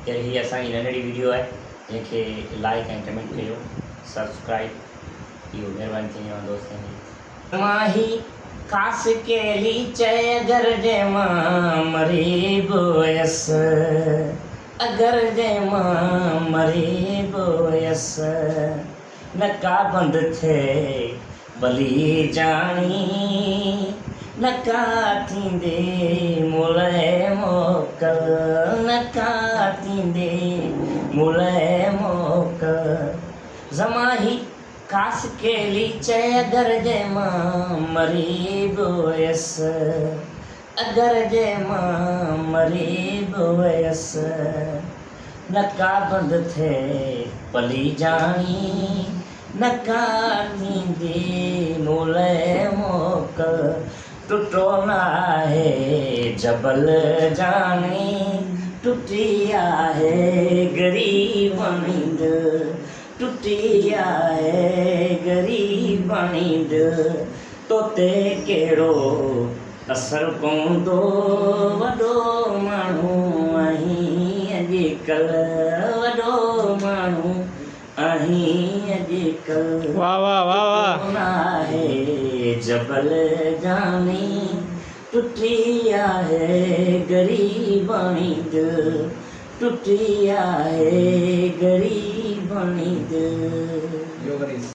के ही असांजी नंढड़ी वीडियो आहे जंहिंखे लाइक ऐं कमेंट कयो, सब्सक्राइब इहो महिरबानी थींदी आहे दोस्तनि जी। माही कास केली चए अगर जे मां मरी बोयस, अगर जे मां मरी बोयस, नका बंद थे भली जानी, नका थींदे मुले मोकल, नका थींदे मुले मोकल। ज़माही कास केली चए अगर जे मां मरी बोयस, अगर जे मां मरी बोयस, नका बंद थे भली जानी, नका थींदे मुले मोकल। टुटो ना है जबल जानी, टुटी आहे गरीबनी दिल, टुटी आहे गरीबनी दिल। तोते कहिड़ो असरु पवंदो, वॾो माण्हू आहीं अॼुकल्ह, वॾो माण्हू आहीं अॼुकल्ह। वाह वाह वाह वाह। आहे जबल जानी, टुटी आहे गरीबनी दिल, टुटी आहे गरीबनी दिल।